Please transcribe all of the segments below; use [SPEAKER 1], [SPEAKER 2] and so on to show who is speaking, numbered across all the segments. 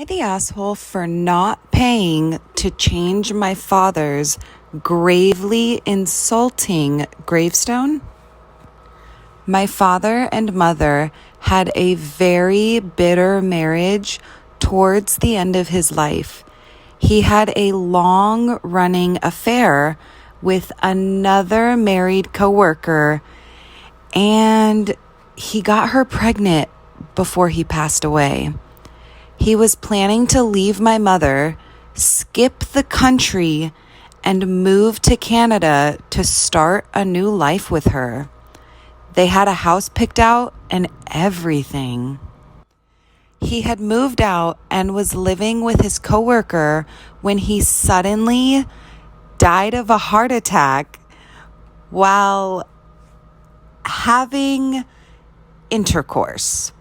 [SPEAKER 1] I the asshole for not paying to change my father's gravely insulting gravestone? My father and mother had a very bitter marriage towards the end of his life. He had a long-running affair with another married coworker, and he got her pregnant before he passed away. He was planning to leave my mother, skip the country, and move to Canada to start a new life with her. They had a house picked out and everything. He had moved out and was living with his coworker when he suddenly died of a heart attack while having intercourse.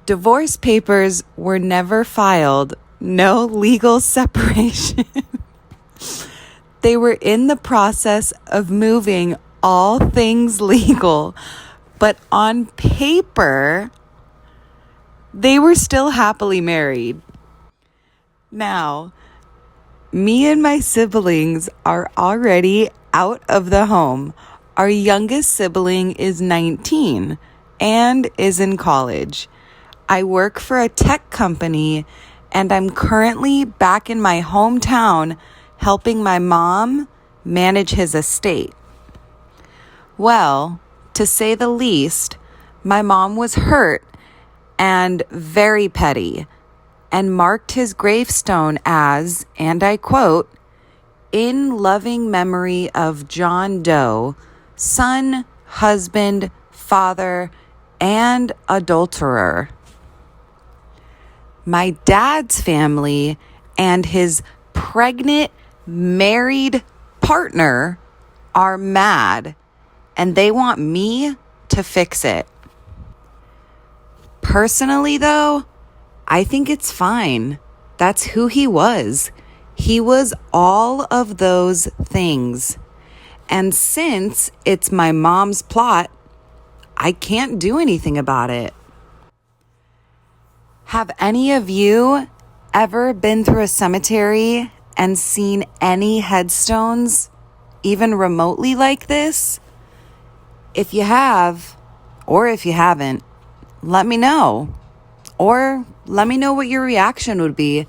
[SPEAKER 1] Divorce papers were never filed, no legal separation. They were in the process of moving all things legal, but on paper, they were still happily married. Now, me and my siblings are already out of the home. Our youngest sibling is 19 and is in college. I work for a tech company, and I'm currently back in my hometown helping my mom manage his estate. Well, to say the least, my mom was hurt and very petty and marked his gravestone as, and I quote, "In loving memory of John Doe, son, husband, father, and adulterer." My dad's family and his pregnant, married partner are mad, and they want me to fix it. Personally, though, I think it's fine. That's who he was. He was all of those things. And since it's my mom's plot, I can't do anything about it. Have any of you ever been through a cemetery and seen any headstones, even remotely like this? If you have, or if you haven't, let me know. Or let me know what your reaction would be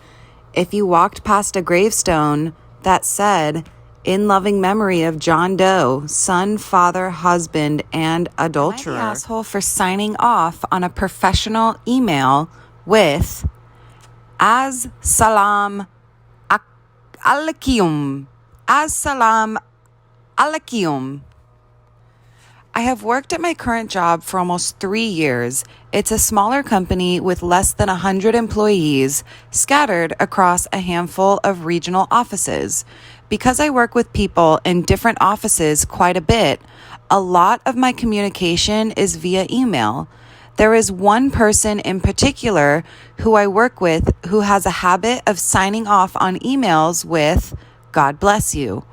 [SPEAKER 1] if you walked past a gravestone that said, "In loving memory of John Doe, son, father, husband, and adulterer." Am I the asshole for signing off on a professional email with As Salam Alaikum. As Salam Alaikum. I have worked at my current job for almost 3 years. It's a smaller company with less than 100 employees scattered across a handful of regional offices. Because I work with people in different offices quite a bit, a lot of my communication is via email. There is one person in particular who I work with who has a habit of signing off on emails with "God bless you."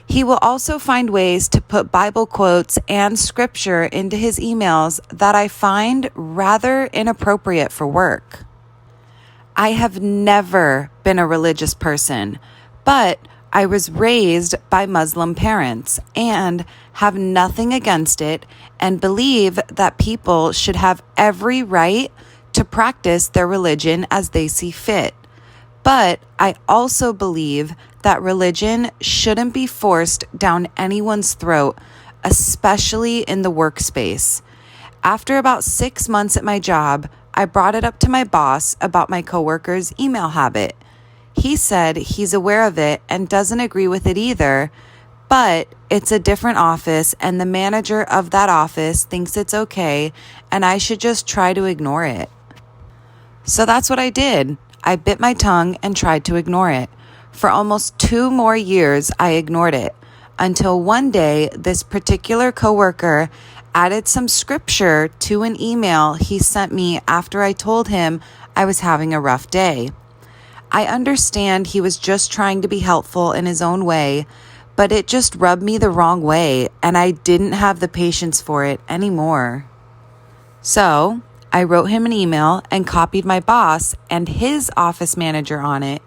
[SPEAKER 1] He will also find ways to put Bible quotes and scripture into his emails that I find rather inappropriate for work. I have never been a religious person, but I was raised by Muslim parents and have nothing against it and believe that people should have every right to practice their religion as they see fit. But I also believe that religion shouldn't be forced down anyone's throat, especially in the workspace. After about 6 months at my job, I brought it up to my boss about my coworker's email habit. He said he's aware of it and doesn't agree with it either, but it's a different office and the manager of that office thinks it's okay and I should just try to ignore it. So that's what I did. I bit my tongue and tried to ignore it. For almost 2 more years, I ignored it until one day this particular coworker added some scripture to an email he sent me after I told him I was having a rough day. I understand he was just trying to be helpful in his own way, but it just rubbed me the wrong way and I didn't have the patience for it anymore. So I wrote him an email and copied my boss and his office manager on it,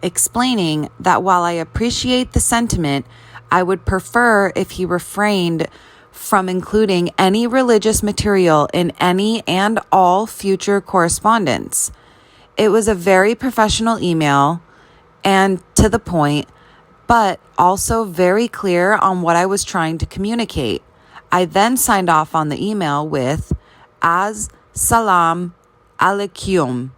[SPEAKER 1] explaining that while I appreciate the sentiment, I would prefer if he refrained from including any religious material in any and all future correspondence. It was a very professional email and to the point, but also very clear on what I was trying to communicate. I then signed off on the email with As Salam Alaikum.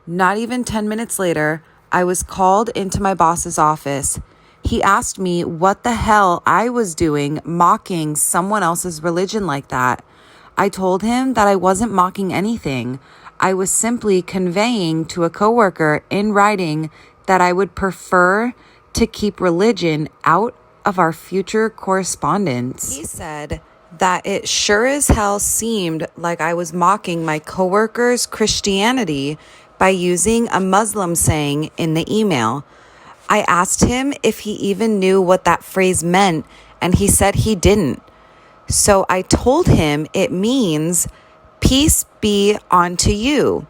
[SPEAKER 1] Not even 10 minutes later, I was called into my boss's office. He asked me what the hell I was doing mocking someone else's religion like that. I told him that I wasn't mocking anything. I was simply conveying to a coworker in writing that I would prefer to keep religion out of our future correspondence. He said that it sure as hell seemed like I was mocking my coworker's Christianity by using a Muslim saying in the email. I asked him if he even knew what that phrase meant, and he said he didn't. So I told him it means, peace be unto you.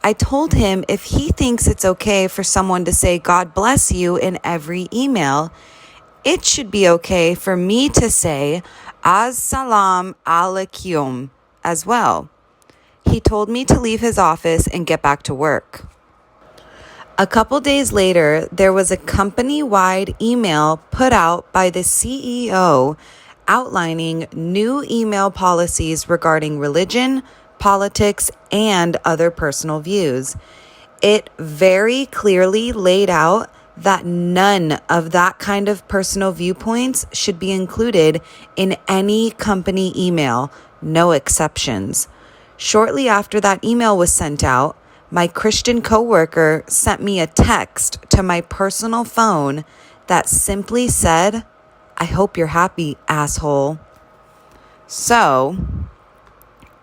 [SPEAKER 1] I told him if he thinks it's okay for someone to say God bless you in every email, it should be okay for me to say As-salam alaikum as well. He told me to leave his office and get back to work. A couple days later, there was a company-wide email put out by the CEO outlining new email policies regarding religion, politics, and other personal views. It very clearly laid out that none of that kind of personal viewpoints should be included in any company email, no exceptions. Shortly after that email was sent out, my Christian coworker sent me a text to my personal phone that simply said, I hope you're happy, asshole. So,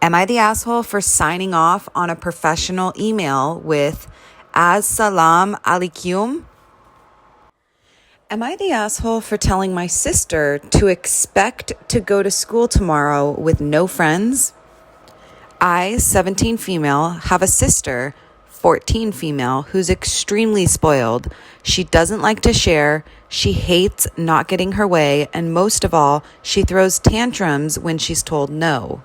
[SPEAKER 1] am I the asshole for signing off on a professional email with As-salam alaikum? Am I the asshole for telling my sister to expect to go to school tomorrow with no friends? I, 17 female, have a sister, 14 female, who's extremely spoiled. She doesn't like to share, she hates not getting her way, and most of all, she throws tantrums when she's told no.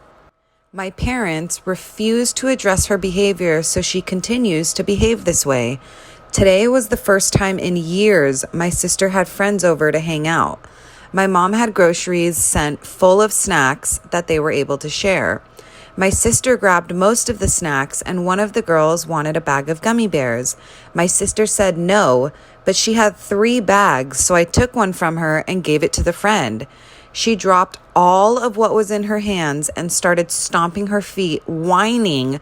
[SPEAKER 1] My parents refuse to address her behavior, so she continues to behave this way. Today was the first time in years my sister had friends over to hang out. My mom had groceries sent full of snacks that they were able to share. My sister grabbed most of the snacks, and one of the girls wanted a bag of gummy bears. My sister said no, but she had 3 bags, so I took one from her and gave it to the friend. She dropped all of what was in her hands and started stomping her feet, whining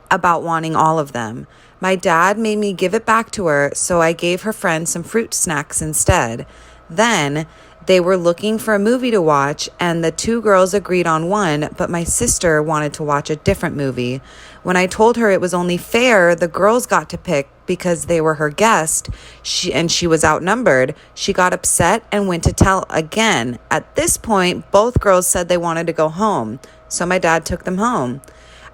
[SPEAKER 1] about wanting all of them. My dad made me give it back to her, so I gave her friend some fruit snacks instead. Then they were looking for a movie to watch, and the 2 girls agreed on one, but my sister wanted to watch a different movie. When I told her it was only fair the girls got to pick because they were her guest, she was outnumbered, she got upset and went to tell again. At this point, both girls said they wanted to go home, so my dad took them home.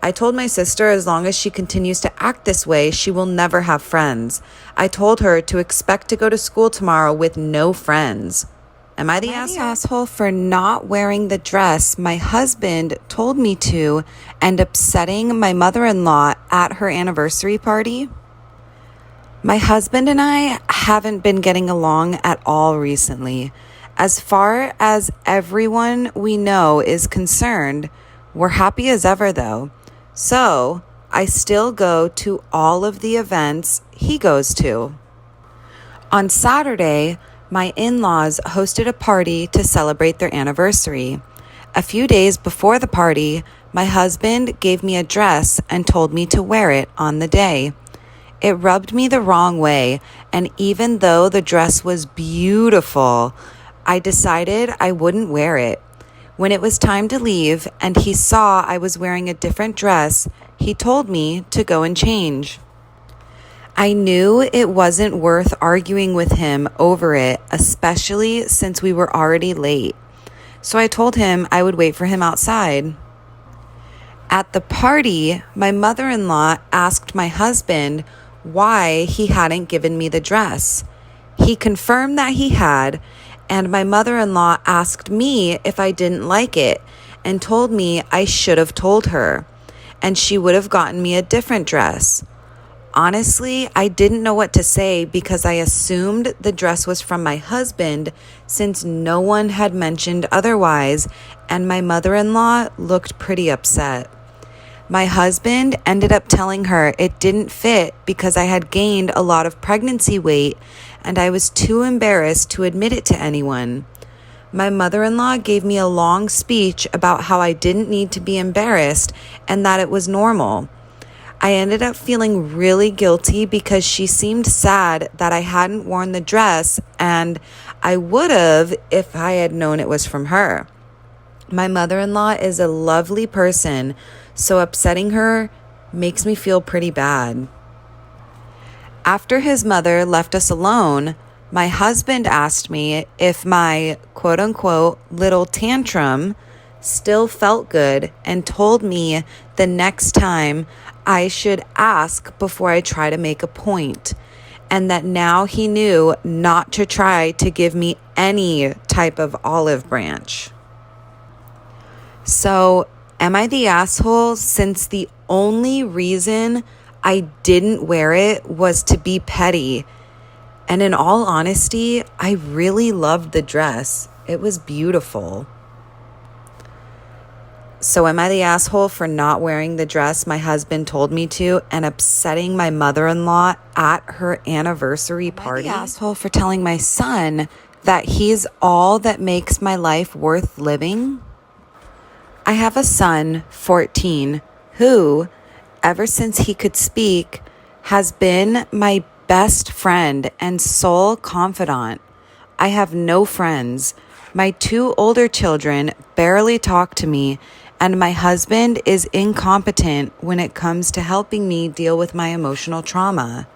[SPEAKER 1] I told my sister as long as she continues to act this way, she will never have friends. I told her to expect to go to school tomorrow with no friends. Am I the asshole for not wearing the dress my husband told me to and upsetting my mother-in-law at her anniversary party? My husband and I haven't been getting along at all recently. As far as everyone we know is concerned, we're happy as ever though. So I still go to all of the events he goes to. On Saturday, my in-laws hosted a party to celebrate their anniversary. A few days before the party, my husband gave me a dress and told me to wear it on the day. It rubbed me the wrong way, and even though the dress was beautiful, I decided I wouldn't wear it. When it was time to leave and he saw I was wearing a different dress, he told me to go and change. I knew it wasn't worth arguing with him over it, especially since we were already late. So I told him I would wait for him outside. At the party, my mother-in-law asked my husband why he hadn't given me the dress. He confirmed that he had, and my mother-in-law asked me if I didn't like it and told me I should have told her, and she would have gotten me a different dress. Honestly, I didn't know what to say because I assumed the dress was from my husband since no one had mentioned otherwise, and my mother-in-law looked pretty upset. My husband ended up telling her it didn't fit because I had gained a lot of pregnancy weight and I was too embarrassed to admit it to anyone. My mother-in-law gave me a long speech about how I didn't need to be embarrassed and that it was normal. I ended up feeling really guilty because she seemed sad that I hadn't worn the dress, and I would have if I had known it was from her. My mother-in-law is a lovely person, so upsetting her makes me feel pretty bad. After his mother left us alone, my husband asked me if my quote-unquote little tantrum still felt good and told me the next time I should ask before I try to make a point, and that now he knew not to try to give me any type of olive branch. So, am I the asshole since the only reason I didn't wear it was to be petty? And in all honesty, I really loved the dress. It was beautiful. So am I the asshole for not wearing the dress my husband told me to and upsetting my mother-in-law at her anniversary party? Am I the asshole for telling my son that he's all that makes my life worth living? I have a son, 14, who, ever since he could speak, has been my best friend and sole confidant. I have no friends. My 2 older children barely talk to me, and my husband is incompetent when it comes to helping me deal with my emotional trauma.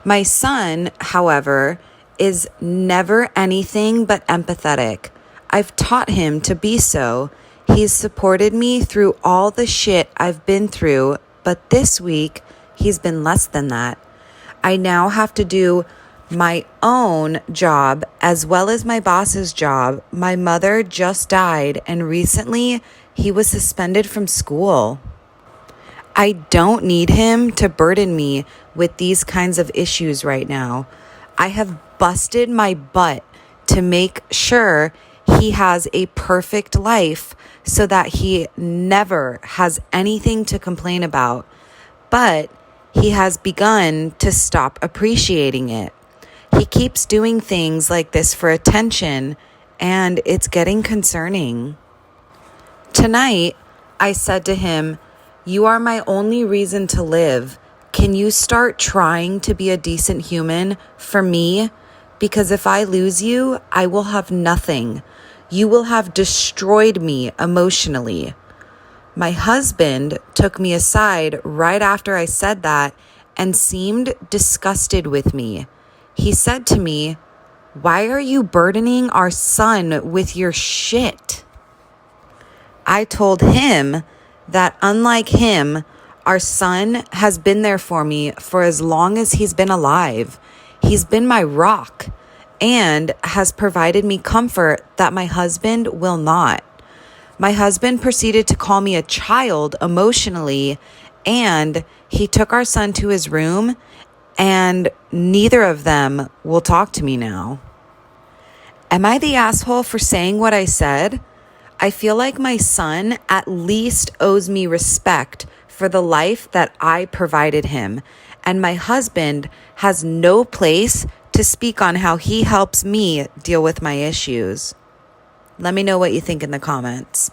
[SPEAKER 1] My son, however, is never anything but empathetic. I've taught him to be so. He's supported me through all the shit I've been through, but this week, he's been less than that. I now have to do my own job as well as my boss's job. My mother just died, and recently he was suspended from school. I don't need him to burden me with these kinds of issues right now. I have busted my butt to make sure he has a perfect life so that he never has anything to complain about. But he has begun to stop appreciating it. He keeps doing things like this for attention, and it's getting concerning. Tonight, I said to him, "You are my only reason to live. Can you start trying to be a decent human for me? Because if I lose you, I will have nothing. You will have destroyed me emotionally." My husband took me aside right after I said that and seemed disgusted with me. He said to me, "Why are you burdening our son with your shit?" I told him that unlike him, our son has been there for me for as long as he's been alive. He's been my rock and has provided me comfort that my husband will not. My husband proceeded to call me a child emotionally, and he took our son to his room, and neither of them will talk to me now. Am I the asshole for saying what I said? I feel like my son at least owes me respect for the life that I provided him, and my husband has no place to speak on how he helps me deal with my issues. Let me know what you think in the comments.